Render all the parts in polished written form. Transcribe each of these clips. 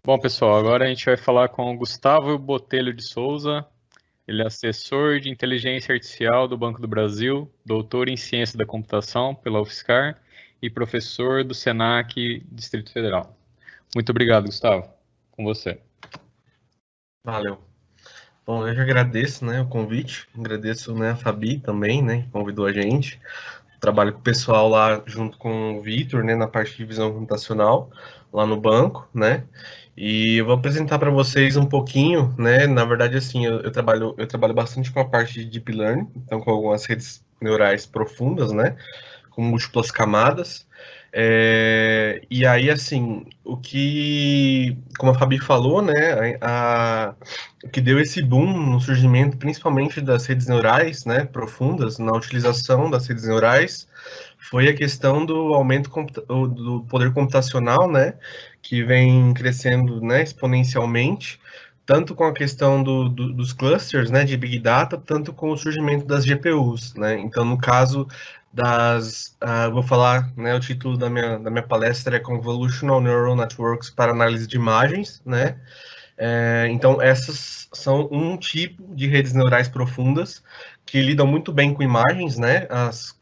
Bom, pessoal, agora a gente vai falar com o Gustavo Botelho de Souza. Ele é assessor de inteligência artificial do Banco do Brasil, doutor em ciência da computação pela UFSCar e professor do SENAC Distrito Federal. Muito obrigado, Gustavo. Com você. Valeu. Bom, eu que agradeço, né, o convite, agradeço, né, a Fabi também, né, que convidou a gente. Trabalho com o pessoal lá junto com o Vitor, né, na parte de visão computacional, lá no banco, né, e eu vou apresentar para vocês um pouquinho, né, na verdade, assim, eu trabalho bastante com a parte de Deep Learning, então com algumas redes neurais profundas, né, com múltiplas camadas. E aí, assim, como a Fabi falou, né, o que deu esse boom no surgimento, principalmente das redes neurais, né, profundas, na utilização das redes neurais, foi a questão do aumento do poder computacional, né, que vem crescendo, né, exponencialmente, tanto com a questão dos clusters, né, de Big Data, tanto com o surgimento das GPUs, né. Então, no caso vou falar, né, o título da minha palestra é Convolutional Neural Networks para Análise de Imagens, né. Então, essas são um tipo de redes neurais profundas que lidam muito bem com imagens, né, as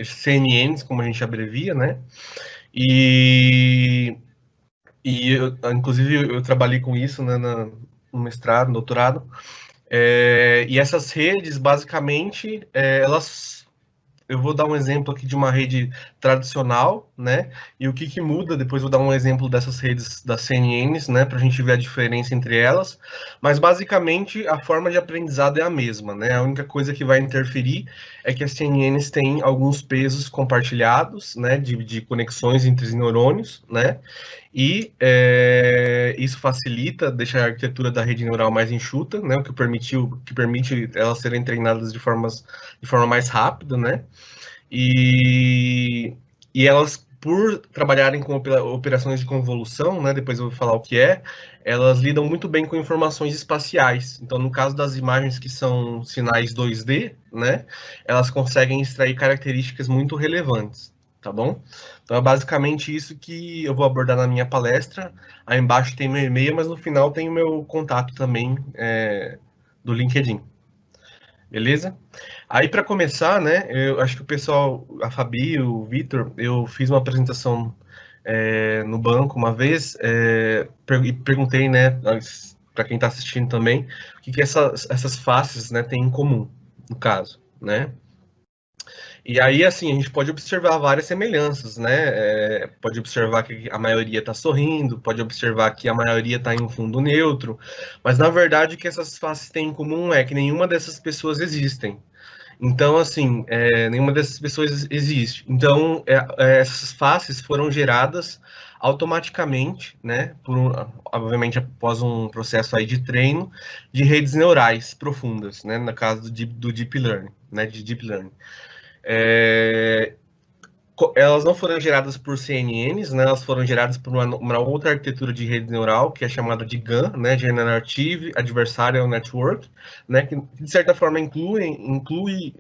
CNNs, como a gente abrevia, né, inclusive, eu trabalhei com isso, né, no mestrado, no doutorado, e essas redes, basicamente, eu vou dar um exemplo aqui de uma rede tradicional, né? E o que muda, depois vou dar um exemplo dessas redes das CNNs, né? Para a gente ver a diferença entre elas. Mas, basicamente, a forma de aprendizado é a mesma, né? A única coisa que vai interferir é que as CNNs têm alguns pesos compartilhados, né? De conexões entre os neurônios, né? E isso facilita, deixa a arquitetura da rede neural mais enxuta, né? O que permite elas serem treinadas de forma mais rápida, né? E elas, por trabalharem com operações de convolução, né? Depois eu vou falar o que é, elas lidam muito bem com informações espaciais. Então, no caso das imagens que são sinais 2D, né? Elas conseguem extrair características muito relevantes, tá bom? Então, é basicamente isso que eu vou abordar na minha palestra. Aí embaixo tem meu e-mail, mas no final tem o meu contato também do LinkedIn. Beleza? Aí, para começar, né, eu acho que o pessoal, a Fabi, o Vitor, eu fiz uma apresentação no banco uma vez e perguntei, né, para quem está assistindo também, o que essas faces, né, têm em comum, no caso, né? E aí, assim, a gente pode observar várias semelhanças, né? Pode observar que a maioria está sorrindo, pode observar que a maioria está em um fundo neutro, mas na verdade o que essas faces têm em comum é que nenhuma dessas pessoas existem. Então, assim, nenhuma dessas pessoas existe. Então, essas faces foram geradas automaticamente, né? Obviamente, após um processo aí de treino de redes neurais profundas, né? No caso do Deep Learning, né? De Deep Learning. Elas não foram geradas por CNNs, né? Elas foram geradas por uma outra arquitetura de rede neural, que é chamada de GAN, né? Generative Adversarial Network, né? Que de certa forma inclui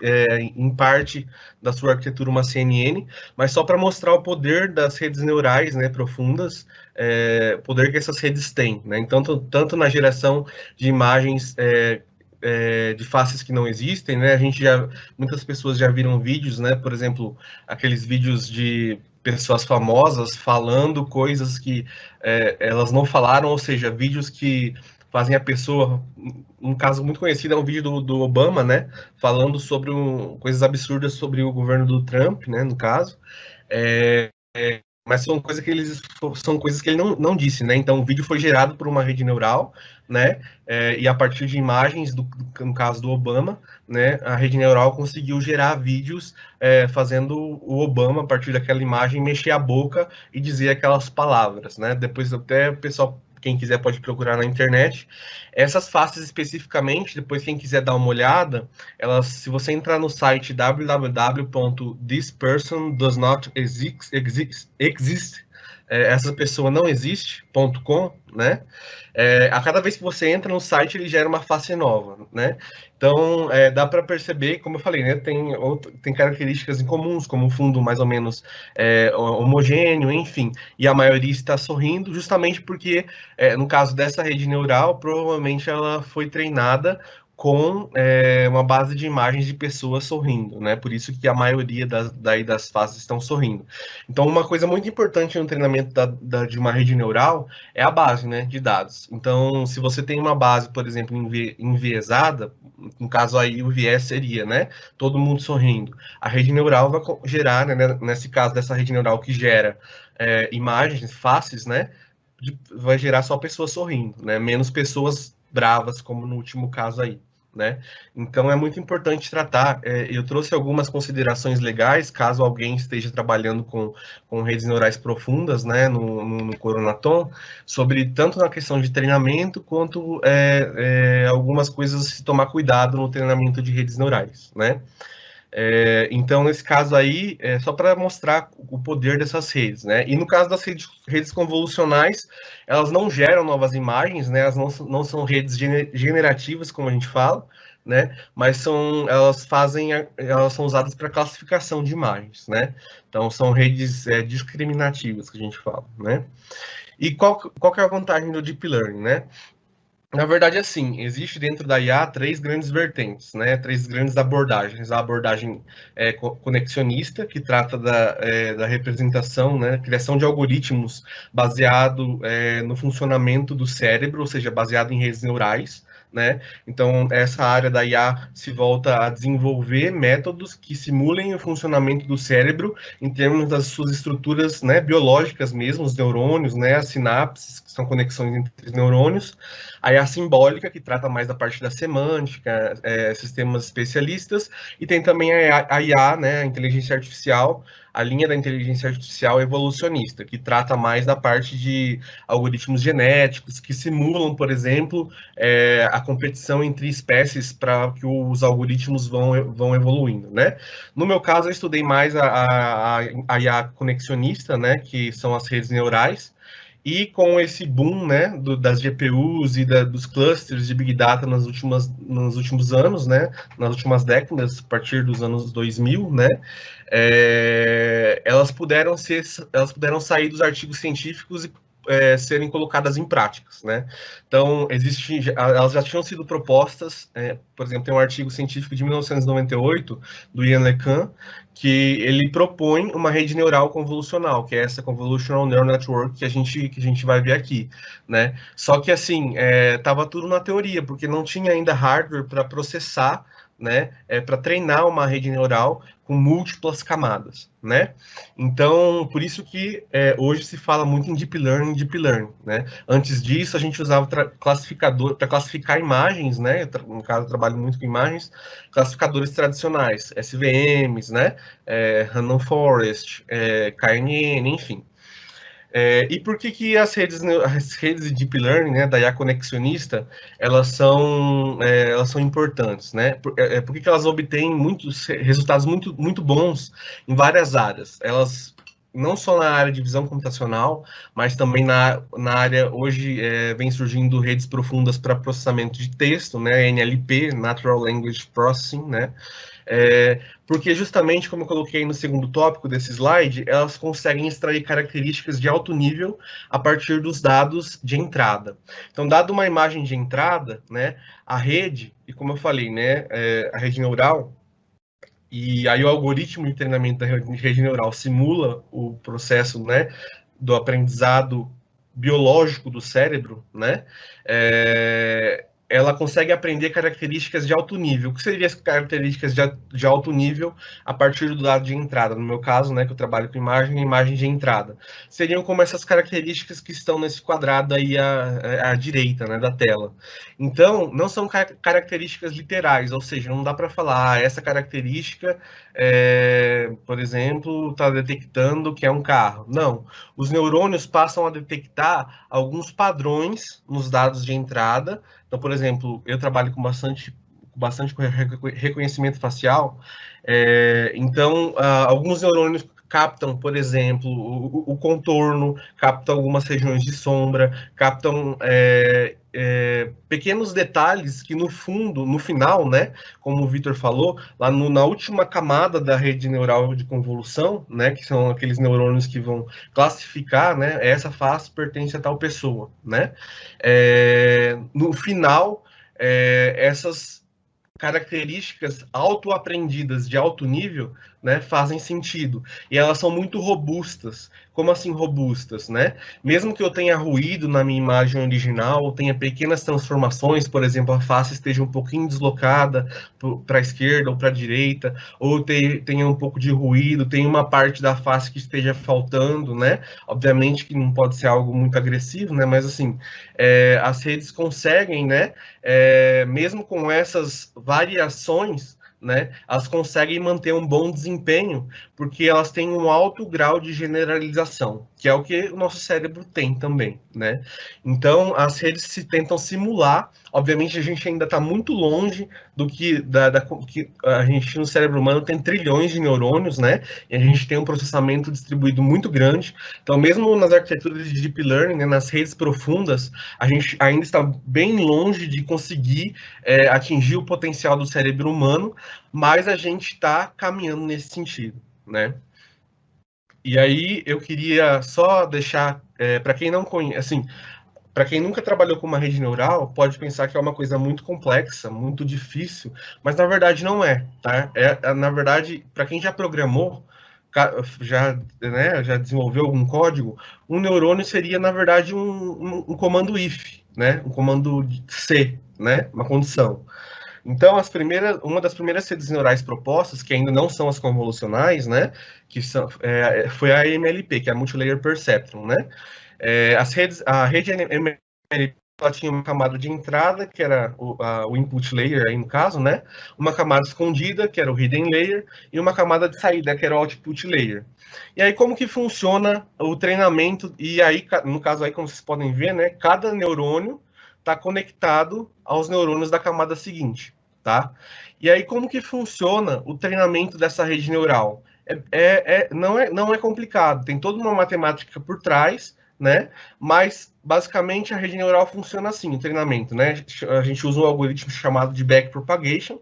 em parte da sua arquitetura uma CNN, mas só para mostrar o poder das redes neurais, né? Profundas, poder que essas redes têm, né? Então, tanto na geração de imagens de faces que não existem, né? Muitas pessoas já viram vídeos, né? Por exemplo, aqueles vídeos de pessoas famosas falando coisas que elas não falaram, ou seja, vídeos que fazem a pessoa. Um caso muito conhecido é um vídeo do Obama, né? Falando sobre coisas absurdas sobre o governo do Trump, né? No caso. Mas são coisas que ele não disse, né? Então o vídeo foi gerado por uma rede neural, né? E a partir de imagens, no caso do Obama, né? A rede neural conseguiu gerar vídeos fazendo o Obama, a partir daquela imagem, mexer a boca e dizer aquelas palavras, né? Depois até o pessoal, quem quiser pode procurar na internet. Essas faces especificamente, depois quem quiser dar uma olhada, se você entrar no site www.thispersondoesnotexist, essa pessoa não existe.com, né? A cada vez que você entra no site, ele gera uma face nova, né? Então, dá para perceber, como eu falei, né? Tem características em comuns, como um fundo mais ou menos homogêneo, enfim. E a maioria está sorrindo, justamente porque, no caso dessa rede neural, provavelmente ela foi treinada com uma base de imagens de pessoas sorrindo, né? Por isso que a maioria das faces estão sorrindo. Então, uma coisa muito importante no treinamento de uma rede neural é a base, né, de dados. Então, se você tem uma base, por exemplo, enviesada, no caso aí o viés seria, né, todo mundo sorrindo. A rede neural vai gerar, né, nesse caso dessa rede neural que gera imagens, faces, né, vai gerar só pessoas sorrindo, né, menos pessoas bravas, como no último caso aí, né? Então é muito importante tratar. Eu trouxe algumas considerações legais, caso alguém esteja trabalhando com redes neurais profundas, né, no Coronaton, sobre tanto na questão de treinamento, quanto algumas coisas a se tomar cuidado no treinamento de redes neurais, né? Então, nesse caso aí, só para mostrar o poder dessas redes, né? E no caso das redes convolucionais, elas não geram novas imagens, né? Elas não são redes generativas, como a gente fala, né? Mas elas são usadas para classificação de imagens, né? Então, são redes discriminativas que a gente fala, né? E qual que é a vantagem do Deep Learning, né? Na verdade, assim, existe dentro da IA três grandes vertentes, né? Três grandes abordagens. A abordagem conexionista, que trata da representação, né? Criação de algoritmos baseado no funcionamento do cérebro, ou seja, baseado em redes neurais, né? Então, essa área da IA se volta a desenvolver métodos que simulem o funcionamento do cérebro em termos das suas estruturas, né, biológicas mesmo, os neurônios, né, as sinapses, que são conexões entre os neurônios. Aí a simbólica, que trata mais da parte da semântica, sistemas especialistas, e tem também a IA, né, a inteligência artificial, a linha da inteligência artificial evolucionista, que trata mais da parte de algoritmos genéticos, que simulam, por exemplo, a competição entre espécies para que os algoritmos vão evoluindo, né? No meu caso, eu estudei mais a IA conexionista, né, que são as redes neurais, e com esse boom, né, das GPUs e dos clusters de Big Data nos últimos anos, né, nas últimas décadas, a partir dos anos 2000, né, elas puderam sair dos artigos científicos e serem colocadas em práticas, né? Então, elas já tinham sido propostas, por exemplo, tem um artigo científico de 1998, do Ian LeCun, que ele propõe uma rede neural convolucional, que é essa Convolutional Neural Network que a gente vai ver aqui, né? Só que, assim, estava tudo na teoria, porque não tinha ainda hardware para processar, né, para treinar uma rede neural com múltiplas camadas, né? Então, por isso que hoje se fala muito em Deep Learning, né? Antes disso, a gente usava classificador para classificar imagens, né? No caso, eu trabalho muito com imagens, classificadores tradicionais, SVMs, né? Random Forest, KNN, enfim. E por que as redes de Deep Learning, né, da IA conexionista, elas são importantes, né? Por que elas obtêm resultados muito bons em várias áreas? Elas, não só na área de visão computacional, mas também na área, hoje, vem surgindo redes profundas para processamento de texto, né, NLP, Natural Language Processing, né? Porque justamente, como eu coloquei no segundo tópico desse slide, elas conseguem extrair características de alto nível a partir dos dados de entrada. Então, dado uma imagem de entrada, né, a rede, e como eu falei, né, a rede neural, e aí o algoritmo de treinamento da rede neural simula o processo, né, do aprendizado biológico do cérebro, né, ela consegue aprender características de alto nível. O que seriam as características de alto nível a partir do dado de entrada? No meu caso, né, que eu trabalho com imagem de entrada. Seriam como essas características que estão nesse quadrado aí à direita, né, da tela. Então, não são características literais, ou seja, não dá para falar, essa característica, por exemplo, está detectando que é um carro. Não. Os neurônios passam a detectar alguns padrões nos dados de entrada. Então, por exemplo, eu trabalho com bastante reconhecimento facial, então, alguns neurônios captam, por exemplo, o contorno, captam algumas regiões de sombra, captam pequenos detalhes que no fundo, no final, né, como o Vitor falou, lá na última camada da rede neural de convolução, né, que são aqueles neurônios que vão classificar, né, essa face pertence a tal pessoa, né, no final, essas características autoaprendidas de alto nível, né, fazem sentido. E elas são muito robustas. Como assim robustas, né? Mesmo que eu tenha ruído na minha imagem original, ou tenha pequenas transformações, por exemplo, a face esteja um pouquinho deslocada para a esquerda ou para a direita, ou tenha um pouco de ruído, tem uma parte da face que esteja faltando, né? Obviamente que não pode ser algo muito agressivo, né? Mas assim, as redes conseguem, né? Mesmo com essas variações, né, elas conseguem manter um bom desempenho, porque elas têm um alto grau de generalização, que é o que o nosso cérebro tem também, né? Então, as redes se tentam simular. Obviamente, a gente ainda está muito longe do que, que a gente no cérebro humano tem trilhões de neurônios, né? E a gente tem um processamento distribuído muito grande. Então, mesmo nas arquiteturas de deep learning, né, nas redes profundas, a gente ainda está bem longe de conseguir atingir o potencial do cérebro humano, mas a gente está caminhando nesse sentido, né? E aí eu queria só deixar, para quem não conhece, assim, para quem nunca trabalhou com uma rede neural, pode pensar que é uma coisa muito complexa, muito difícil, mas na verdade não é, tá? Na verdade, para quem já programou, já desenvolveu algum código, um neurônio seria, na verdade, um comando if, né? Um comando C, né? Uma condição. Então, uma das primeiras redes neurais propostas, que ainda não são as convolucionais, né? Foi a MLP, que é a Multilayer Perceptron, né? A rede MLP, ela tinha uma camada de entrada, que era o input layer, aí no caso, né? Uma camada escondida, que era o hidden layer, e uma camada de saída, que era o output layer. E aí, como que funciona o treinamento? E aí, no caso aí, como vocês podem ver, né? Cada neurônio está conectado aos neurônios da camada seguinte, tá? E aí, como que funciona o treinamento dessa rede neural? Não é complicado, tem toda uma matemática por trás, né? Mas basicamente a rede neural funciona assim, o treinamento, né? A gente usa um algoritmo chamado de backpropagation,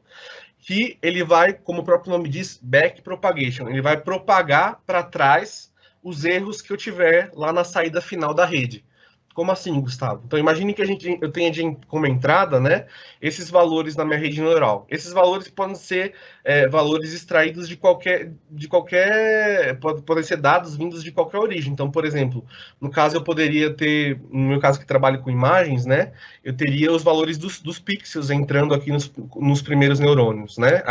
que ele vai, como o próprio nome diz, backpropagation, ele vai propagar para trás os erros que eu tiver lá na saída final da rede. Como assim, Gustavo? Então, imagine que eu tenha como entrada, né, esses valores na minha rede neural. Esses valores podem ser valores extraídos podem ser dados vindos de qualquer origem. Então, por exemplo, no caso eu poderia ter, no meu caso que trabalho com imagens, né, eu teria os valores dos pixels entrando aqui nos primeiros neurônios, né?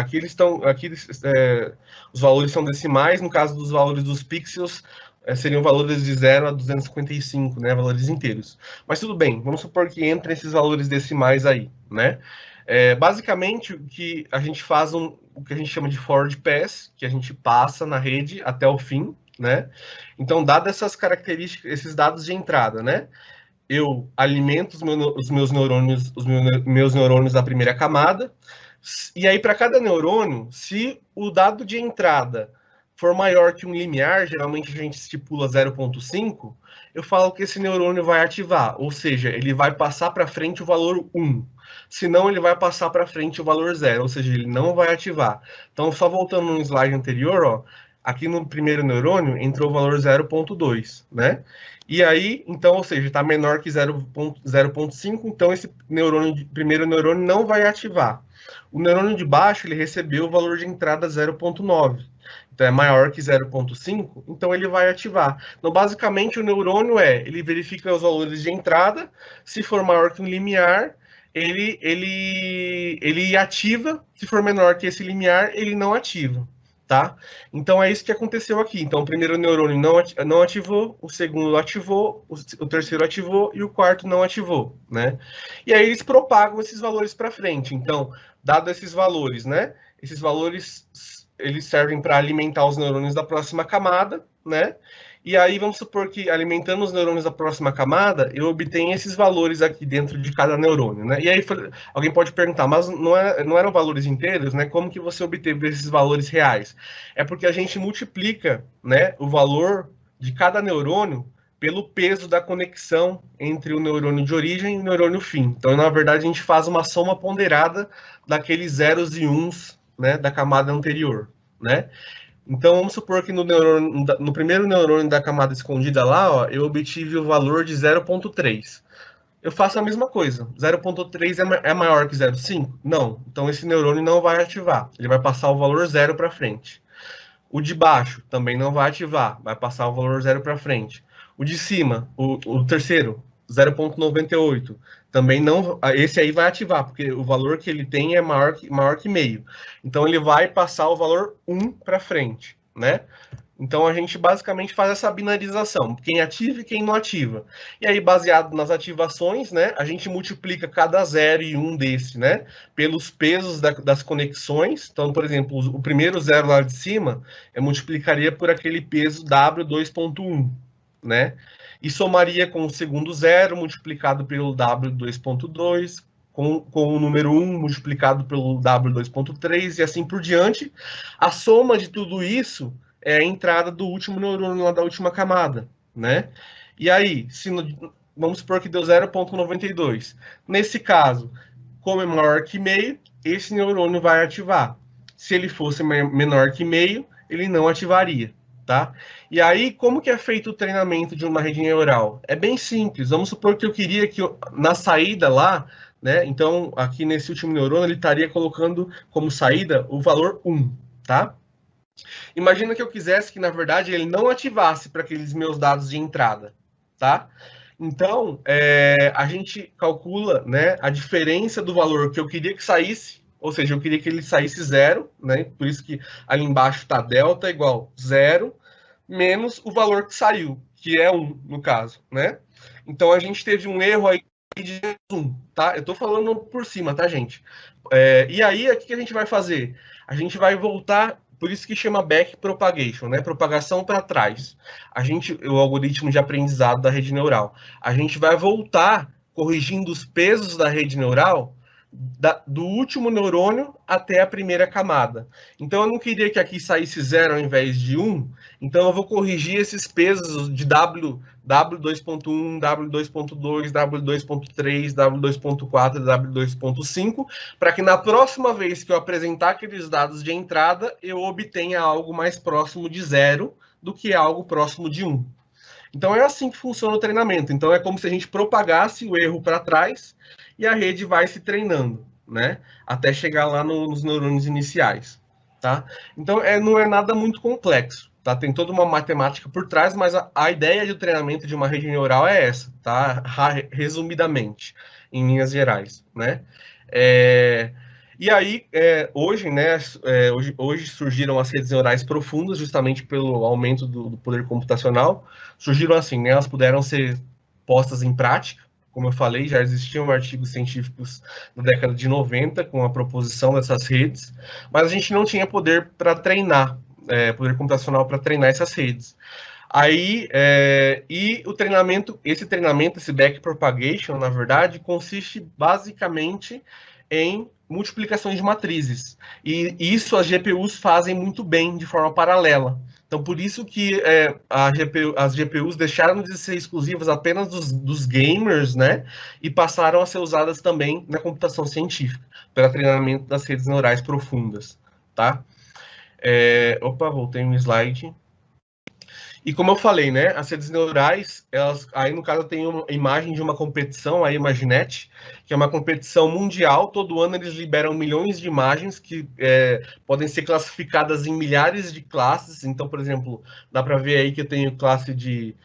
Os valores são decimais. No caso dos valores dos pixels, seriam valores de 0 a 255, né, valores inteiros. Mas tudo bem, vamos supor que entre esses valores decimais aí, né? Basicamente, o que a gente faz, o que a gente chama de forward pass, que a gente passa na rede até o fim, né? Então, dadas essas características, esses dados de entrada, né? Eu alimento os meus neurônios da primeira camada, e aí para cada neurônio, se o dado de entrada for maior que um limiar, geralmente a gente estipula 0,5, eu falo que esse neurônio vai ativar, ou seja, ele vai passar para frente o valor 1. Senão, ele vai passar para frente o valor 0, ou seja, ele não vai ativar. Então, só voltando no slide anterior, ó, aqui no primeiro neurônio entrou o valor 0,2, né? E aí, então, ou seja, está menor que 0,5, então esse primeiro neurônio não vai ativar. O neurônio de baixo, ele recebeu o valor de entrada 0,9. Então, é maior que 0,5, então ele vai ativar. Então, basicamente, o neurônio ele verifica os valores de entrada, se for maior que um limiar, ele ativa, se for menor que esse limiar, ele não ativa, tá? Então, é isso que aconteceu aqui. Então, o primeiro neurônio não ativou, o segundo ativou, o terceiro ativou e o quarto não ativou, né? E aí, eles propagam esses valores para frente. Então, dado esses valores, né? Esses valores eles servem para alimentar os neurônios da próxima camada, né? E aí vamos supor que alimentando os neurônios da próxima camada, eu obtenho esses valores aqui dentro de cada neurônio, né? E aí alguém pode perguntar, mas não eram valores inteiros, né? Como que você obteve esses valores reais? É porque a gente multiplica, né, o valor de cada neurônio pelo peso da conexão entre o neurônio de origem e o neurônio fim. Então, na verdade, a gente faz uma soma ponderada daqueles zeros e uns, né, da camada anterior, né? Então, vamos supor que no primeiro neurônio da camada escondida lá, ó, eu obtive o valor de 0,3. Eu faço a mesma coisa. 0,3 é maior que 0,5? Não. Então, esse neurônio não vai ativar. Ele vai passar o valor 0 para frente. O de baixo também não vai ativar. Vai passar o valor 0 para frente. O de cima, o terceiro, 0,98. Também não, esse aí vai ativar, porque o valor que ele tem é maior que meio. Então, ele vai passar o valor 1 para frente, né? Então, a gente basicamente faz essa binarização, quem ativa e quem não ativa. E aí, baseado nas ativações, né, a gente multiplica cada 0 e 1 desse, né, pelos pesos das conexões. Então, por exemplo, o primeiro 0 lá de cima, eu multiplicaria por aquele peso W2.1, né? E somaria com o segundo 0 multiplicado pelo W2.2, com o número 1 multiplicado pelo W2.3 e assim por diante. A soma de tudo isso é a entrada do último neurônio lá da última camada, né? E aí, vamos supor que deu 0,92. Nesse caso, como é maior que meio, esse neurônio vai ativar. Se ele fosse menor que meio, ele não ativaria, tá? E aí, como que é feito o treinamento de uma rede neural? É bem simples. Vamos supor que eu queria que na saída lá, né? Então, aqui nesse último neurônio, ele estaria colocando como saída o valor 1, tá? Imagina que eu quisesse que, na verdade, ele não ativasse para aqueles meus dados de entrada, tá? Então, a gente calcula, né, a diferença do valor que eu queria que saísse, ou seja, eu queria que ele saísse 0, né? Por isso que ali embaixo está delta igual 0, menos o valor que saiu, que é 1, no caso, né? Então, a gente teve um erro aí de 1, tá? Eu estou falando por cima, tá, gente? E aí, o que a gente vai fazer? A gente vai voltar, por isso que chama backpropagation, né? Propagação para trás. O algoritmo de aprendizado da rede neural. A gente vai voltar corrigindo os pesos da rede neural do último neurônio até a primeira camada. Então, eu não queria que aqui saísse 0 ao invés de 1, então eu vou corrigir esses pesos de W2.1, W2.2, W2.3, W2.4 e W2.5, para que na próxima vez que eu apresentar aqueles dados de entrada, eu obtenha algo mais próximo de 0 do que algo próximo de 1. Então, é assim que funciona o treinamento. Então, é como se a gente propagasse o erro para trás e a rede vai se treinando, né? Até chegar lá nos neurônios iniciais, tá? Então, não é nada muito complexo, tá? Tem toda uma matemática por trás, mas a ideia do treinamento de uma rede neural é essa, tá? Resumidamente, em linhas gerais, né? E aí, hoje, né, hoje surgiram as redes neurais profundas, justamente pelo aumento do poder computacional. Surgiram assim, né, elas puderam ser postas em prática. Como eu falei, já existiam artigos científicos na década de 90 com a proposição dessas redes, mas a gente não tinha poder para treinar, poder computacional para treinar essas redes. Aí, e o treinamento, esse backpropagation, na verdade, consiste basicamente em multiplicações de matrizes. E isso as GPUs fazem muito bem, de forma paralela. Então, por isso que as GPUs deixaram de ser exclusivas apenas dos gamers, né? E passaram a ser usadas também na computação científica, para treinamento das redes neurais profundas, tá? Opa, voltei um slide. E como eu falei, né, as redes neurais, elas, aí no caso tem uma imagem de uma competição, a Imaginet, que é uma competição mundial. Todo ano eles liberam milhões de imagens que podem ser classificadas em milhares de classes. Então, por exemplo, dá para ver aí que eu tenho classe de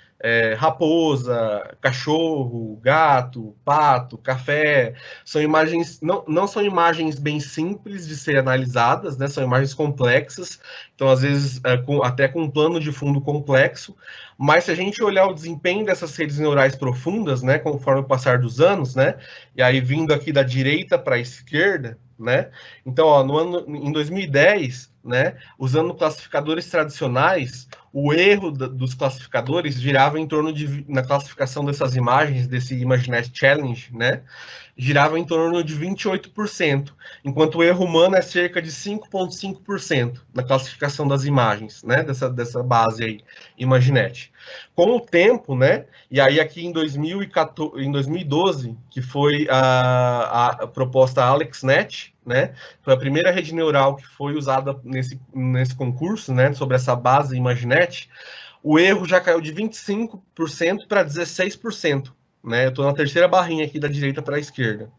raposa, cachorro, gato, pato, café. São imagens, não são imagens bem simples de ser analisadas, né? São imagens complexas, então às vezes até com um plano de fundo complexo. Mas se a gente olhar o desempenho dessas redes neurais profundas, né, conforme o passar dos anos, né, e aí vindo aqui da direita para a esquerda, né, então ó, em 2010 né, usando classificadores tradicionais, o erro dos classificadores girava em torno de, na classificação dessas imagens, desse ImageNet Challenge, né, girava em torno de 28%, enquanto o erro humano é cerca de 5,5% na classificação das imagens, né, dessa base aí, ImageNet. Com o tempo, né, e aí aqui em 2012, que foi a proposta AlexNet, né, foi a primeira rede neural que foi usada nesse concurso, né, sobre essa base ImageNet, o erro já caiu de 25% para 16%. Né? Eu estou na terceira barrinha aqui da direita para a esquerda.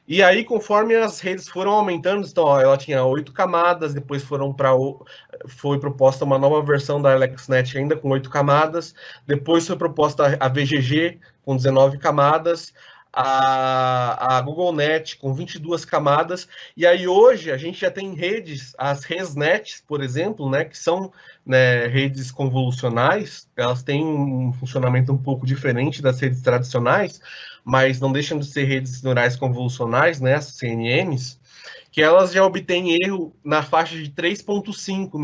E aí, conforme as redes foram aumentando, então, ó, ela tinha 8 camadas, depois foi proposta uma nova versão da AlexNet ainda com 8 camadas, depois foi proposta a VGG com 19 camadas, a GoogleNet com 22 camadas, e aí hoje a gente já tem redes, as ResNets, por exemplo, né, que são, né, redes convolucionais, elas têm um funcionamento um pouco diferente das redes tradicionais, mas não deixam de ser redes neurais convolucionais, né, as CNNs, que elas já obtêm erro na faixa de 3,5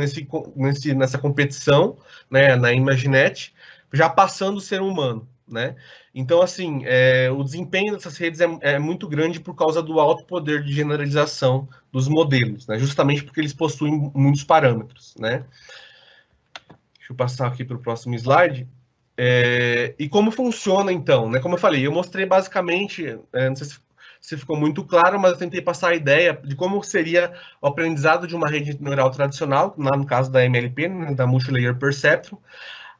nessa competição, né, na ImageNet, já passando o ser humano, né? Então, assim, o desempenho dessas redes é muito grande por causa do alto poder de generalização dos modelos, né? Justamente porque eles possuem muitos parâmetros, né? Deixa eu passar aqui para o próximo slide. E como funciona, então? Né? Como eu falei, eu mostrei basicamente, não sei se ficou muito claro, mas eu tentei passar a ideia de como seria o aprendizado de uma rede neural tradicional, no caso da MLP, né, da Multilayer Perceptron.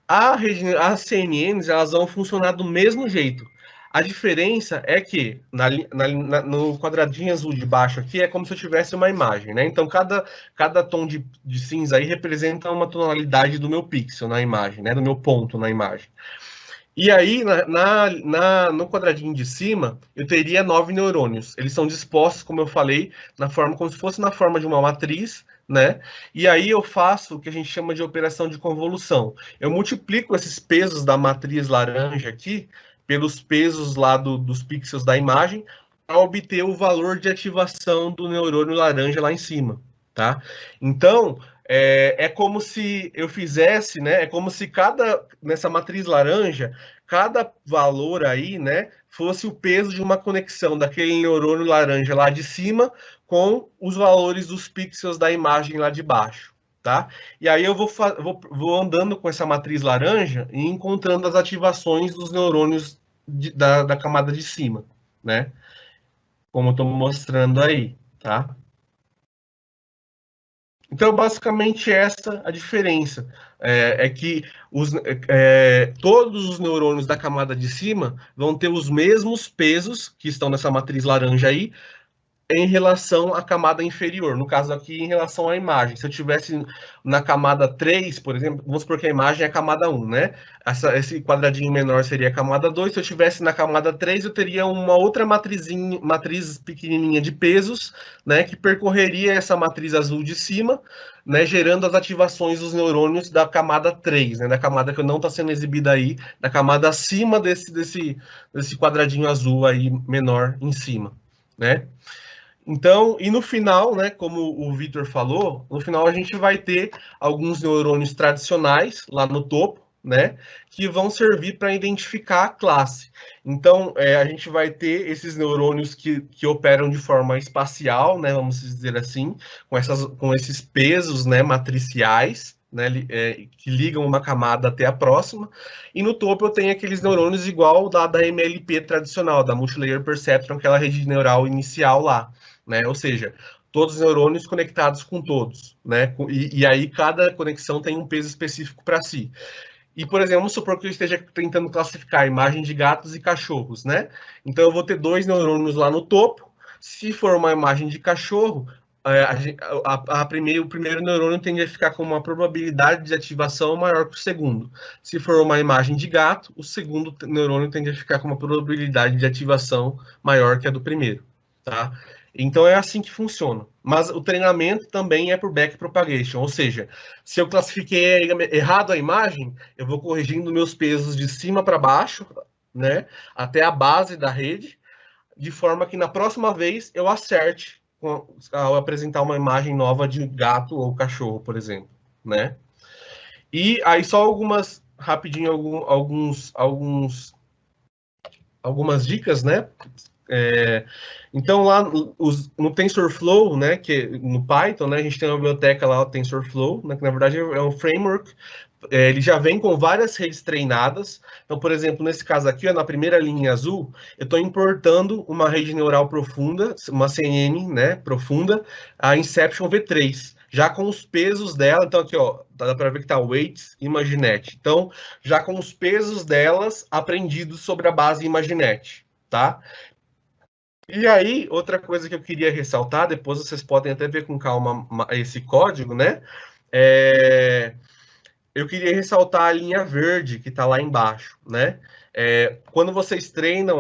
As CNNs, elas vão funcionar do mesmo jeito. A diferença é que no quadradinho azul de baixo aqui é como se eu tivesse uma imagem, né? Então, cada tom de cinza aí representa uma tonalidade do meu pixel na imagem, né? Do meu ponto na imagem. E aí, no quadradinho de cima, eu teria 9 neurônios. Eles são dispostos, como eu falei, como se fosse na forma de uma matriz, né? E aí eu faço o que a gente chama de operação de convolução. Eu multiplico esses pesos da matriz laranja aqui pelos pesos lá dos pixels da imagem para obter o valor de ativação do neurônio laranja lá em cima, tá? Então, é como se eu fizesse, né? É como se nessa matriz laranja, cada valor aí, né, fosse o peso de uma conexão daquele neurônio laranja lá de cima com os valores dos pixels da imagem lá de baixo, tá? E aí eu vou andando com essa matriz laranja e encontrando as ativações dos neurônios da camada de cima, né? Como eu estou mostrando aí, tá? Então, basicamente, essa a diferença. É que todos os neurônios da camada de cima vão ter os mesmos pesos que estão nessa matriz laranja aí, em relação à camada inferior, no caso aqui, em relação à imagem. Se eu tivesse na camada 3, por exemplo, vamos supor que a imagem é a camada 1, né? Esse quadradinho menor seria a camada 2. Se eu tivesse na camada 3, eu teria uma outra matriz pequenininha de pesos, né, que percorreria essa matriz azul de cima, né, gerando as ativações dos neurônios da camada 3, né, da camada que não está sendo exibida aí, da camada acima desse quadradinho azul aí menor em cima, né? Então, e no final, né, como o Vitor falou, no final a gente vai ter alguns neurônios tradicionais lá no topo, né, que vão servir para identificar a classe. Então, a gente vai ter esses neurônios que operam de forma espacial, né, vamos dizer assim, com esses pesos, né, matriciais, né, que ligam uma camada até a próxima, e no topo eu tenho aqueles neurônios igual da MLP tradicional, da Multilayer Perceptron, aquela rede neural inicial lá. Né? Ou seja, todos os neurônios conectados com todos, né? E aí cada conexão tem um peso específico para si. E, por exemplo, vamos supor que eu esteja tentando classificar a imagem de gatos e cachorros, né? Então eu vou ter 2 neurônios lá no topo. Se for uma imagem de cachorro, o primeiro neurônio tende a ficar com uma probabilidade de ativação maior que o segundo. Se for uma imagem de gato, o segundo neurônio tende a ficar com uma probabilidade de ativação maior que a do primeiro, tá? Então é assim que funciona. Mas o treinamento também é por backpropagation, ou seja, se eu classifiquei errado a imagem, eu vou corrigindo meus pesos de cima para baixo, né, até a base da rede, de forma que na próxima vez eu acerte ao apresentar uma imagem nova de gato ou cachorro, por exemplo, né? E aí só rapidinho, algumas dicas, né? Então, lá no TensorFlow, né, que no Python, né, a gente tem uma biblioteca lá, o TensorFlow, né, que na verdade é um framework. Ele já vem com várias redes treinadas. Então, por exemplo, nesse caso aqui, ó, na primeira linha azul, eu estou importando uma rede neural profunda, uma CNN, né, profunda, a Inception V3, já com os pesos dela. Então, aqui, ó, dá para ver que tá Weights e Imaginet. Então, já com os pesos delas aprendidos sobre a base Imaginet, tá? E aí, outra coisa que eu queria ressaltar, depois vocês podem até ver com calma esse código, né? Eu queria ressaltar a linha verde que está lá embaixo, né? Quando vocês treinam,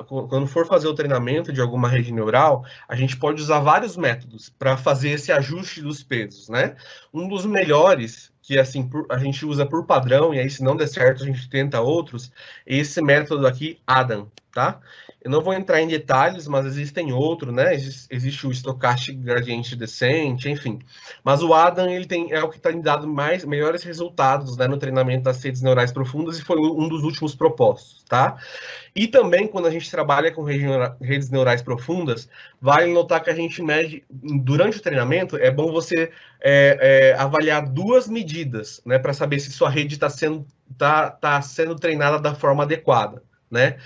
quando for fazer o treinamento de alguma rede neural, a gente pode usar vários métodos para fazer esse ajuste dos pesos, né? Um dos melhores, que assim a gente usa por padrão, e aí se não der certo a gente tenta outros, é esse método aqui, Adam, tá? Eu não vou entrar em detalhes, mas existem outros, né? Existe o Stochastic Gradient Descent, enfim. Mas o Adam, ele é o que tem dado melhores resultados, né, no treinamento das redes neurais profundas, e foi um dos últimos propostos, tá? E também, quando a gente trabalha com redes neurais profundas, vale notar que a gente mede, durante o treinamento, é bom você avaliar duas medidas, né, para saber se sua rede está sendo treinada da forma adequada, né?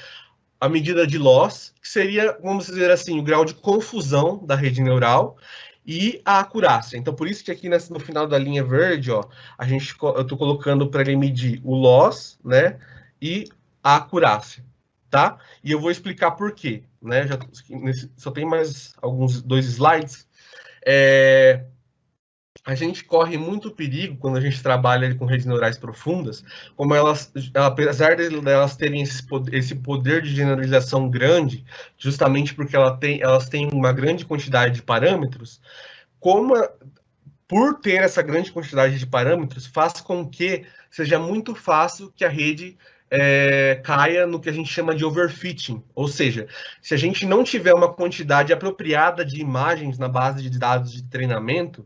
A medida de loss, que seria, vamos dizer assim, o grau de confusão da rede neural, e a acurácia. Então, por isso que aqui no final da linha verde, ó, eu estou colocando para ele medir o loss, né, e a acurácia, tá? E eu vou explicar por quê, né? Só tem mais dois slides. A gente corre muito perigo quando a gente trabalha com redes neurais profundas, como apesar de elas terem esse poder de generalização grande, justamente porque elas têm uma grande quantidade de parâmetros, por ter essa grande quantidade de parâmetros, faz com que seja muito fácil que a rede caia no que a gente chama de overfitting, ou seja, se a gente não tiver uma quantidade apropriada de imagens na base de dados de treinamento,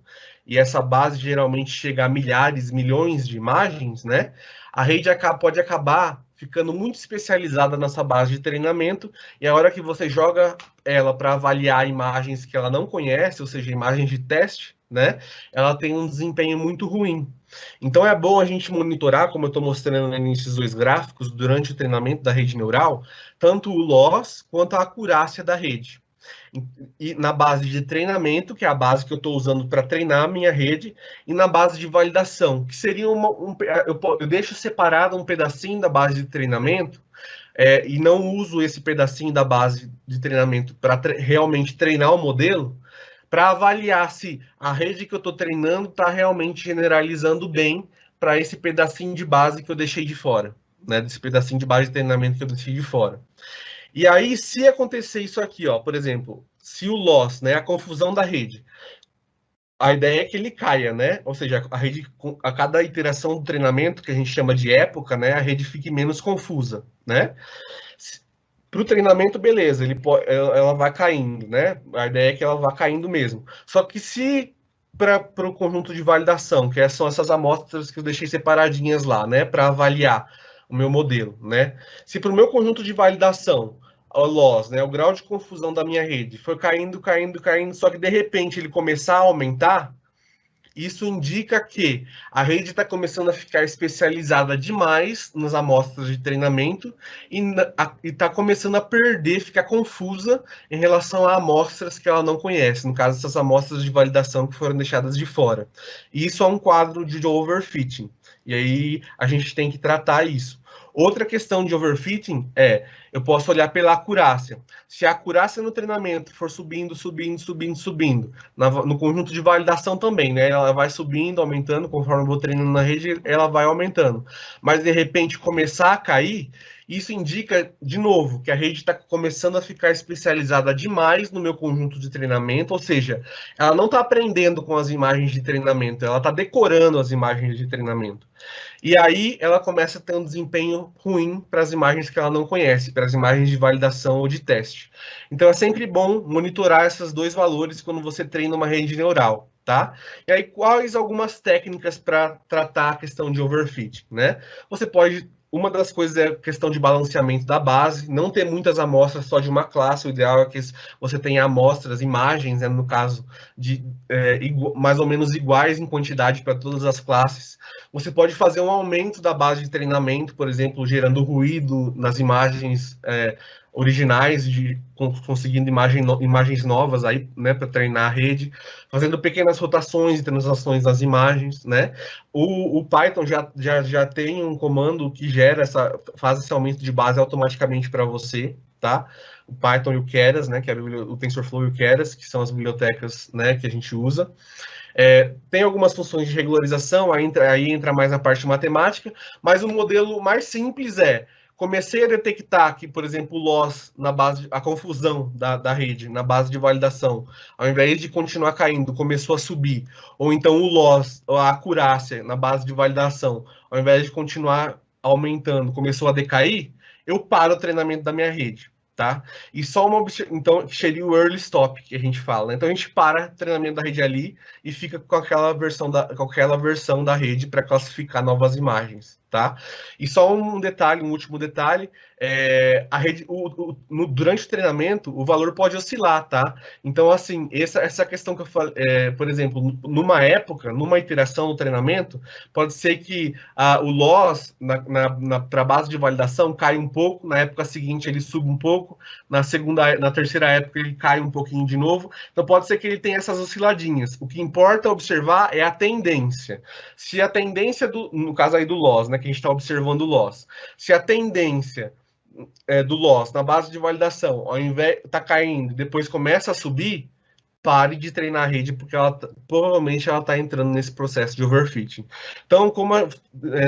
e essa base geralmente chega a milhares, milhões de imagens, né? A rede pode acabar ficando muito especializada nessa base de treinamento, e a hora que você joga ela para avaliar imagens que ela não conhece, ou seja, imagens de teste, né? Ela tem um desempenho muito ruim. Então é bom a gente monitorar, como eu estou mostrando nesses dois gráficos, durante o treinamento da rede neural, tanto o loss quanto a acurácia da rede. E na base de treinamento, que é a base que eu estou usando para treinar a minha rede, e na base de validação, que seria eu deixo separado um pedacinho da base de treinamento, e não uso esse pedacinho da base de treinamento para realmente treinar o modelo, para avaliar se a rede que eu estou treinando está realmente generalizando bem para esse pedacinho de base que eu deixei de fora, né? Desse pedacinho de base de treinamento que eu deixei de fora. E aí, se acontecer isso aqui, ó, por exemplo, se o loss, né, a confusão da rede, a ideia é que ele caia, né? Ou seja, a rede, a cada iteração do treinamento, que a gente chama de época, né, a rede fique menos confusa, né? Para o treinamento, beleza, ela vai caindo, né? A ideia é que ela vá caindo mesmo. Só que se para o conjunto de validação, que são essas amostras que eu deixei separadinhas lá, né, para avaliar o meu modelo, né? Se para o meu conjunto de validação, o loss, né, o grau de confusão da minha rede, foi caindo, só que de repente ele começar a aumentar, isso indica que a rede está começando a ficar especializada demais nas amostras de treinamento e está começando a ficar confusa em relação a amostras que ela não conhece, no caso, essas amostras de validação que foram deixadas de fora. E isso é um quadro de overfitting, e aí a gente tem que tratar isso. Outra questão de overfitting eu posso olhar pela acurácia. Se a acurácia no treinamento for subindo, no conjunto de validação também, né? Ela vai subindo, aumentando, conforme eu vou treinando na rede, ela vai aumentando. Mas, de repente, começar a cair, isso indica, de novo, que a rede está começando a ficar especializada demais no meu conjunto de treinamento, ou seja, ela não está aprendendo com as imagens de treinamento, ela está decorando as imagens de treinamento. E aí ela começa a ter um desempenho ruim para as imagens que ela não conhece, para as imagens de validação ou de teste. Então é sempre bom monitorar esses dois valores quando você treina uma rede neural, tá? E aí quais algumas técnicas para tratar a questão de overfit, né? Você pode uma das coisas é a questão de balanceamento da base, não ter muitas amostras só de uma classe, o ideal é que você tenha amostras, imagens, né, no caso, de mais ou menos iguais em quantidade para todas as classes. Você pode fazer um aumento da base de treinamento, por exemplo, gerando ruído nas imagens originais, conseguindo imagens novas aí, né, para treinar a rede, fazendo pequenas rotações e translações das imagens, né? O Python já tem um comando que faz esse aumento de base automaticamente para você, tá? O Python e o Keras, né, que é o TensorFlow e o Keras, que são as bibliotecas, né, que a gente usa. Tem algumas funções de regularização, aí entra mais a parte matemática, mas o modelo mais simples comecei a detectar que, por exemplo, o loss na base, a confusão da rede na base de validação, ao invés de continuar caindo, começou a subir, ou então o loss, a acurácia na base de validação, ao invés de continuar aumentando, começou a decair, eu paro o treinamento da minha rede, tá? E só então seria o early stop que a gente fala. Então a gente para o treinamento da rede ali e fica com aquela versão da rede para classificar novas imagens, tá? E só um detalhe, um último detalhe, a rede, durante o treinamento, o valor pode oscilar, tá? Então, assim, essa questão que eu falei, por exemplo, numa época, numa iteração do treinamento, pode ser que o loss para a base de validação caia um pouco, na época seguinte ele suba um pouco, na terceira época ele cai um pouquinho de novo, então pode ser que ele tenha essas osciladinhas. O que importa observar é a tendência. Se a tendência, no caso aí do loss, né, que a gente está observando o loss, se a tendência do loss na base de validação, ao invés de tá caindo, depois começa a subir, pare de treinar a rede, porque provavelmente ela está entrando nesse processo de overfitting. Então, como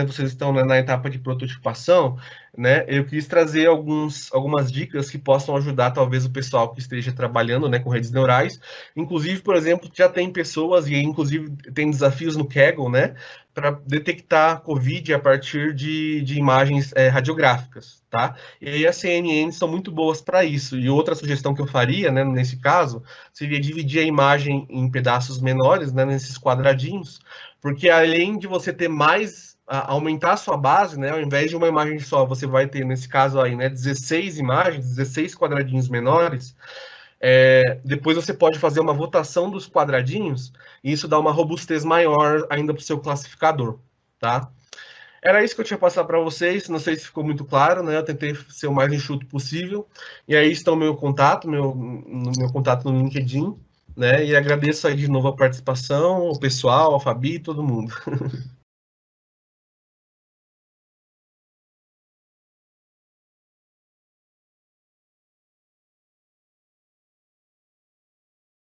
vocês estão na etapa de prototipação, né, eu quis trazer algumas dicas que possam ajudar, talvez, o pessoal que esteja trabalhando, né, com redes neurais. Inclusive, por exemplo, já tem pessoas, e inclusive tem desafios no Kaggle, né, para detectar COVID a partir de imagens radiográficas, tá? E aí as CNNs são muito boas para isso. E outra sugestão que eu faria, né, nesse caso, seria dividir a imagem em pedaços menores, né, nesses quadradinhos, porque além de você ter aumentar a sua base, né, ao invés de uma imagem só, você vai ter, nesse caso aí, né, 16 imagens, 16 quadradinhos menores. Depois você pode fazer uma votação dos quadradinhos, e isso dá uma robustez maior ainda para o seu classificador, tá? Era isso que eu tinha passado para vocês, não sei se ficou muito claro, né? Eu tentei ser o mais enxuto possível, e aí está o meu contato, meu contato no LinkedIn, né? E agradeço aí de novo a participação, o pessoal, a Fabi, todo mundo.